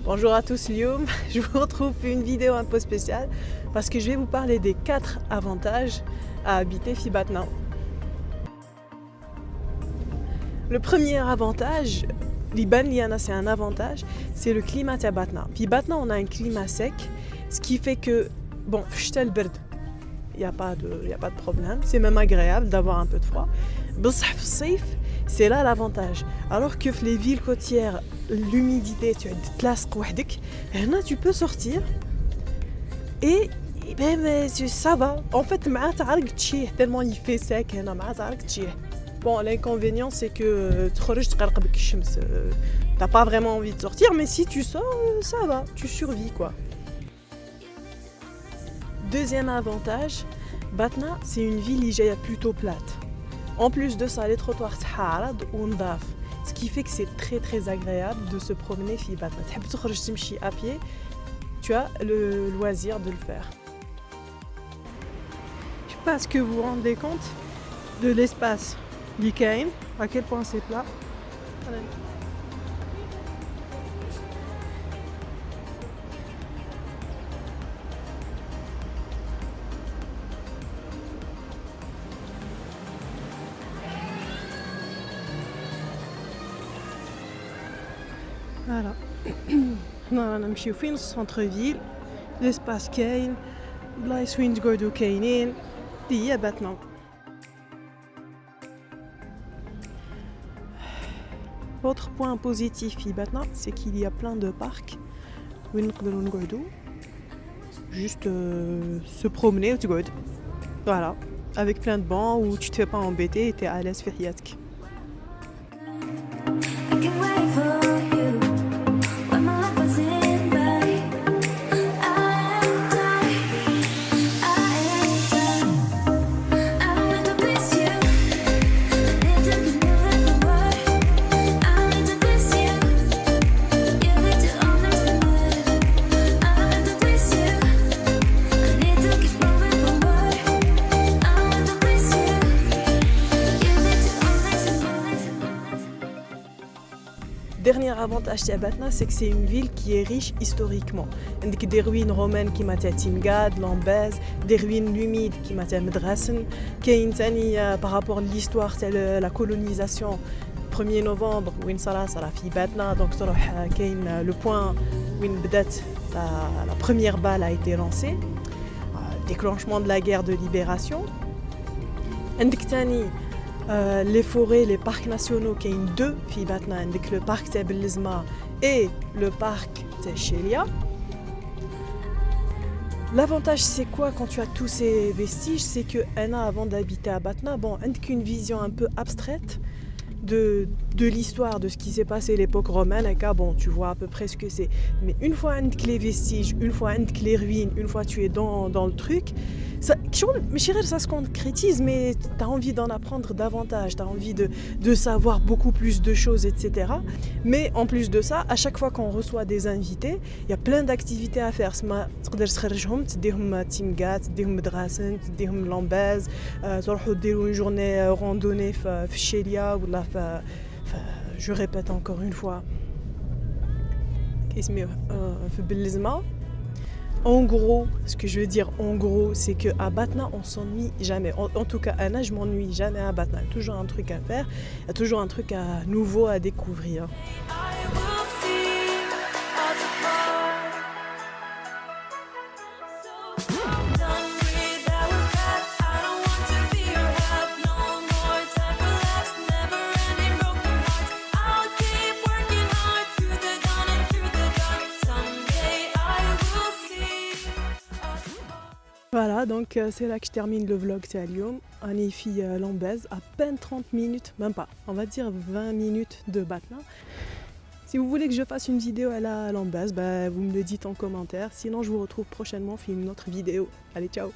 Bonjour à tous, Lyoum. Je vous retrouve pour une vidéo un peu spéciale parce que je vais vous parler des 4 avantages à habiter Fibatna. Le premier avantage, Liban Liana, c'est un avantage, c'est le climat à Batna. Fibatna, on a un climat sec, ce qui fait que, bon, il n'y a pas de problème, c'est même agréable d'avoir un peu de froid. C'est là l'avantage. Alors que les villes côtières, l'humidité, tu peux sortir et ça va. En fait, tellement il fait sec, bon, l'inconvénient c'est que t'as pas vraiment envie de sortir, mais si tu sors, ça va, tu survis quoi. Deuxième avantage, Batna, c'est une ville plutôt plate. En plus de ça, les trottoirs sont ce qui fait que c'est très très agréable de se promener في Batna. À pied, tu as le loisir de le faire. Je sais pas ce que vous vous rendez compte de l'espace d'Ikaïn, à quel point c'est plat. Voilà. On نمشيو فين السنتر-فيل l'espace كاين بلايص وين تقعدوا كاينين هي باتنا. Autre point positif في باتنا, c'est qu'il y a plein de parcs وين نقدروا نقعدوا juste se promener وتقعد. Voilà, avec plein de bancs où tu te fais pas embêter et tu es à l'aise في حياتك. Dernier avantage de Batna, c'est que c'est une ville qui est riche historiquement. Il y a des ruines romaines qui m'attendent Timgad, Lambez, des ruines humides qui m'attendent Medrassen. Par rapport à l'histoire, c'est la colonisation. 1er novembre, où ça fait Batna, donc le point où la première balle a été lancée. Déclenchement de la guerre de libération. Les forêts, les parcs nationaux, qui sont deux في باتنا, عندك le parc تاع بلزمة et le parc تاع Chelia. L'avantage c'est quoi quand tu as tous ces vestiges, c'est que avant d'habiter à Batna, bon, عندك une vision un peu abstraite de l'histoire, de ce qui s'est passé à l'époque romaine, et bon, tu vois à peu près ce que c'est. Mais une fois avec les vestiges, une fois avec les ruines, une fois tu es dans le truc, ça se concrétise, mais tu as envie d'en apprendre davantage, tu as envie de savoir beaucoup plus de choses, etc. Mais en plus de ça, à chaque fois qu'on reçoit des invités, il y a plein d'activités à faire. تقدر تخرجهم, تديهم تيمغات, تديهم مدرسة, تديهم لامباز, تروحوا ديروا une journée randonnée في الشيليا ولا je répète encore une fois, في بلزمة. En gros, ce que je veux dire en gros, c'est qu'à Batna, on s'ennuie jamais. En tout cas, Anna, je m'ennuie jamais à Batna. Il y a toujours un truc à faire, il y a toujours un truc nouveau à découvrir. Voilà, donc c'est là que je termine le vlog à Lyon. On est ici à Lambez, à peine 30 minutes, même pas, on va dire 20 minutes de Batna. Si vous voulez que je fasse une vidéo à Lambez, vous me le dites en commentaire. Sinon, je vous retrouve prochainement pour une autre vidéo. Allez, ciao!